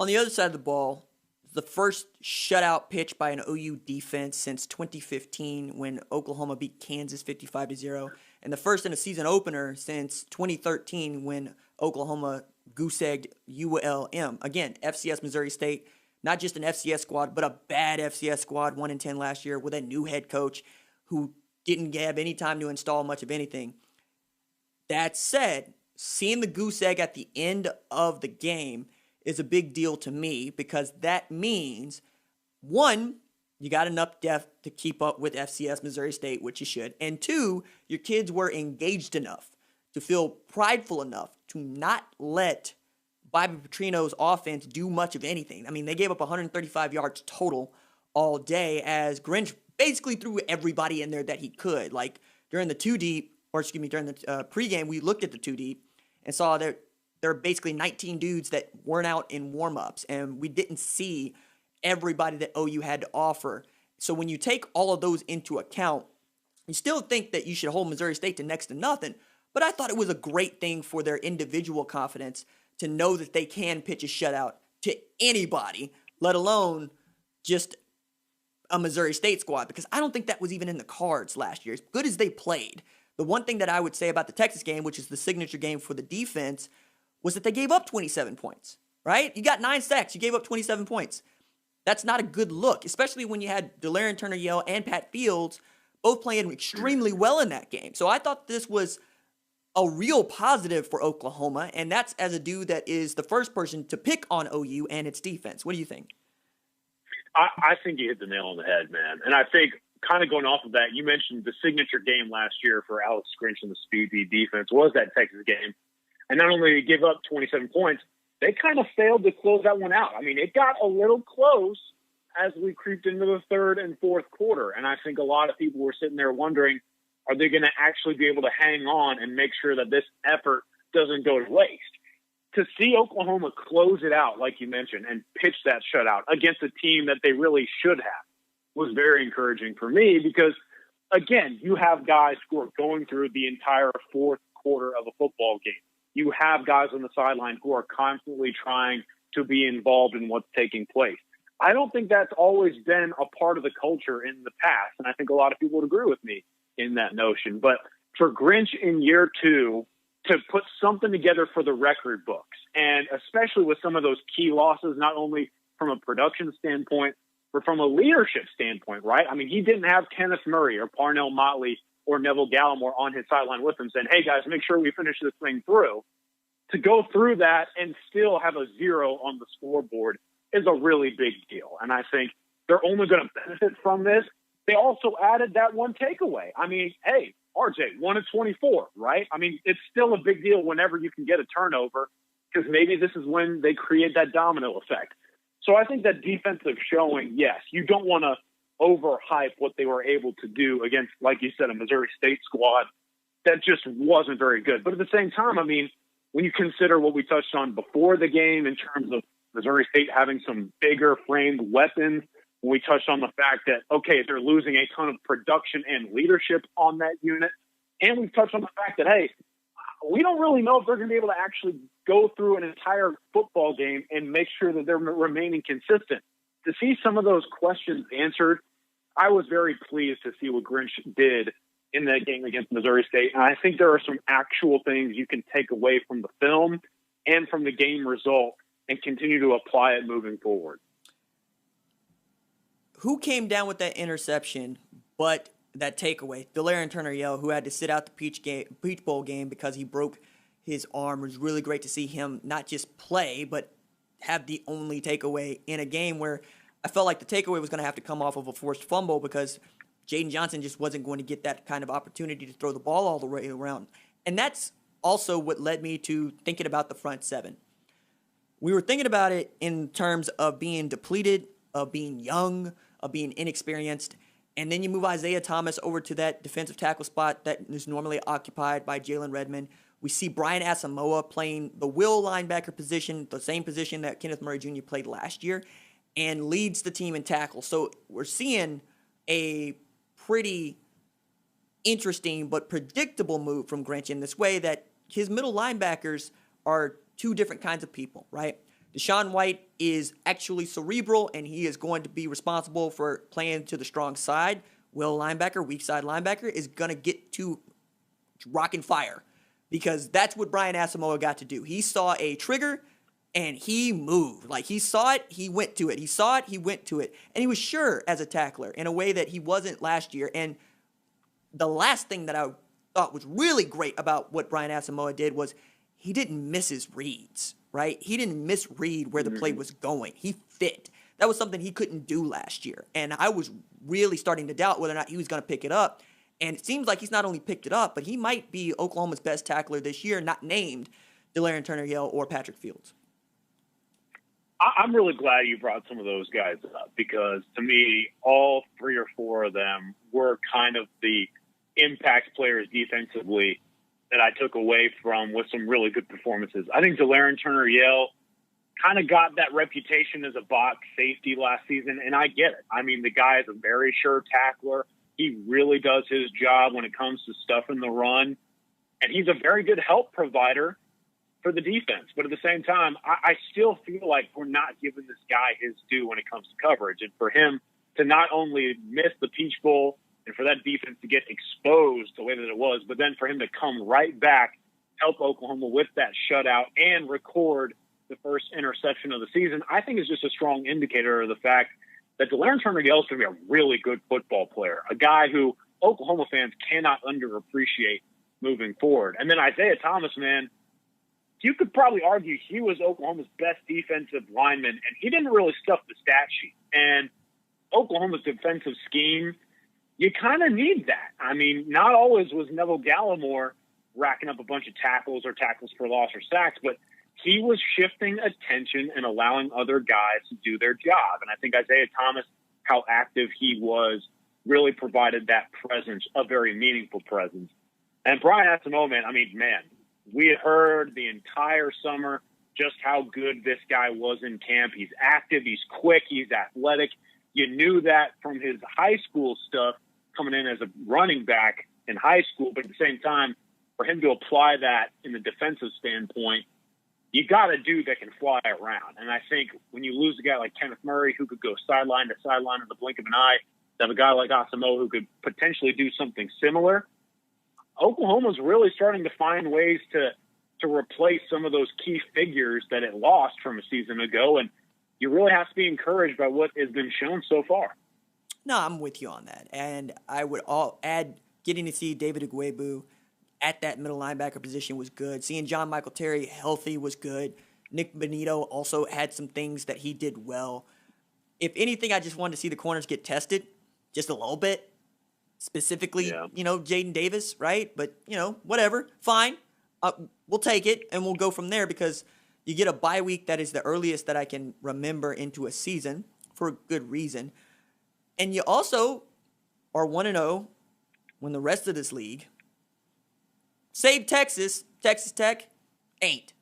On the other side of the ball, the first shutout pitch by an OU defense since 2015 when Oklahoma beat Kansas 55-0, and the first in a season opener since 2013 when Oklahoma goose-egged ULM. Again, FCS Missouri State, not just an FCS squad, but a bad FCS squad, 1-10 last year with a new head coach who didn't have any time to install much of anything. That said, seeing the goose egg at the end of the game is a big deal to me because that means, one, you got enough depth to keep up with FCS Missouri State, which you should, and two, your kids were engaged enough to feel prideful enough to not let Bobby Petrino's offense do much of anything. I mean, they gave up 135 yards total all day as Grinch basically threw everybody in there that he could. Like during the during the pregame, we looked at the 2 deep and saw that there are basically 19 dudes that weren't out in warm-ups, and we didn't see everybody that OU had to offer. So when you take all of those into account, you still think that you should hold Missouri State to next to nothing, but I thought it was a great thing for their individual confidence to know that they can pitch a shutout to anybody, let alone just a Missouri State squad, because I don't think that was even in the cards last year. As good as they played, the one thing that I would say about the Texas game, which is the signature game for the defense, was that they gave up 27 points, right? You got 9 sacks. You gave up 27 points. That's not a good look, especially when you had Delarian Turner-Yell and Pat Fields both playing extremely well in that game. So I thought this was a real positive for Oklahoma, and that's as a dude that is the first person to pick on OU and its defense. What do you think? I think you hit the nail on the head, man. And I think kind of going off of that, you mentioned the signature game last year for Alex Grinch and the Speedy defense was that Texas game. And not only did they give up 27 points, they kind of failed to close that one out. I mean, it got a little close as we creeped into the third and fourth quarter. And I think a lot of people were sitting there wondering, are they going to actually be able to hang on and make sure that this effort doesn't go to waste? To see Oklahoma close it out, like you mentioned, and pitch that shutout against a team that they really should have was very encouraging for me because, again, you have guys who are going through the entire fourth quarter of a football game. You have guys on the sideline who are constantly trying to be involved in what's taking place. I don't think that's always been a part of the culture in the past, and I think a lot of people would agree with me in that notion. But for Grinch in year 2 to put something together for the record books, and especially with some of those key losses, not only from a production standpoint, but from a leadership standpoint, right? I mean, he didn't have Kenneth Murray or Parnell Motley or Neville Gallimore on his sideline with him saying, hey, guys, make sure we finish this thing through. To go through that and still have a 0 on the scoreboard is a really big deal. And I think they're only going to benefit from this. They also added that one takeaway. I mean, hey, RJ, 1 of 24, right? I mean, it's still a big deal whenever you can get a turnover because maybe this is when they create that domino effect. So I think that defensive showing, yes, you don't want to overhype what they were able to do against, like you said, a Missouri State squad that just wasn't very good. But at the same time, I mean, when you consider what we touched on before the game in terms of Missouri State having some bigger framed weapons, when we touched on the fact that, okay, they're losing a ton of production and leadership on that unit, and we've touched on the fact that, hey, we don't really know if they're going to be able to actually go through an entire football game and make sure that they're remaining consistent. To see some of those questions answered, I was very pleased to see what Grinch did in that game against Missouri State. And I think there are some actual things you can take away from the film and from the game result and continue to apply it moving forward. Who came down with that interception but that takeaway? Delarian Turner-Yell, who had to sit out the Peach Bowl game because he broke his arm. It was really great to see him not just play, but have the only takeaway in a game where I felt like the takeaway was going to have to come off of a forced fumble because Jaden Johnson just wasn't going to get that kind of opportunity to throw the ball all the way around. And that's also what led me to thinking about the front seven. We were thinking about it in terms of being depleted, of being young, of being inexperienced. And then you move Isaiah Thomas over to that defensive tackle spot that is normally occupied by Jalen Redmond. We see Brian Asamoah playing the will linebacker position, the same position that Kenneth Murray Jr. played last year, and leads the team in tackles. So we're seeing a pretty interesting but predictable move from Grinch in this way that his middle linebackers are 2 different kinds of people, right? Deshaun White is actually cerebral, and he is going to be responsible for playing to the strong side. Will linebacker, weak side linebacker, is going to get to rock and fire because that's what Brian Asamoah got to do. He saw a trigger, and he moved. Like, he saw it, he went to it. He saw it, he went to it. And he was sure as a tackler in a way that he wasn't last year. And the last thing that I thought was really great about what Brian Asamoah did was he didn't miss his reads, right? He didn't misread where the play was going. He fit. That was something he couldn't do last year. And I was really starting to doubt whether or not he was going to pick it up. And it seems like he's not only picked it up, but he might be Oklahoma's best tackler this year, not named Delarian Turner-Yell or Patrick Fields. I'm really glad you brought some of those guys up because, to me, all 3 or 4 of them were kind of the impact players defensively that I took away from with some really good performances. I think Delarian Turner-Yell kind of got that reputation as a box safety last season, and I get it. I mean, the guy is a very sure tackler. He really does his job when it comes to stuffing the run, and he's a very good help provider for the defense. But at the same time, I still feel like we're not giving this guy his due when it comes to coverage. And for him to not only miss the Peach Bowl and for that defense to get exposed the way that it was, but then for him to come right back, help Oklahoma with that shutout and record the first interception of the season, I think is just a strong indicator of the fact that Delarian Turner-Yell is going to be a really good football player, a guy who Oklahoma fans cannot underappreciate moving forward. And then Isaiah Thomas, man, you could probably argue he was Oklahoma's best defensive lineman, and he didn't really stuff the stat sheet. And Oklahoma's defensive scheme, you kind of need that. I mean, not always was Neville Gallimore racking up a bunch of tackles or tackles for loss or sacks, but he was shifting attention and allowing other guys to do their job. And I think Isaiah Thomas, how active he was, really provided that presence, a very meaningful presence. And Brian Asamoah, man, we had heard the entire summer just how good this guy was in camp. He's active, he's quick, he's athletic. You knew that from his high school stuff coming in as a running back in high school, but at the same time, for him to apply that in the defensive standpoint, you got a dude that can fly around. And I think when you lose a guy like Kenneth Murray, who could go sideline to sideline in the blink of an eye, to have a guy like Asamoah who could potentially do something similar, Oklahoma's really starting to find ways to replace some of those key figures that it lost from a season ago. And you really have to be encouraged by what has been shown so far. No, I'm with you on that. And I would add getting to see David Ugwebu at that middle linebacker position was good. Seeing John Michael Terry healthy was good. Nick Benito also had some things that he did well. If anything, I just wanted to see the corners get tested just a little bit. Specifically, Jaden Davis, right? But, whatever. Fine. We'll take it, and we'll go from there because you get a bye week that is the earliest that I can remember into a season for a good reason. And you also are 1-0 when the rest of this league, save Texas Tech, ain't.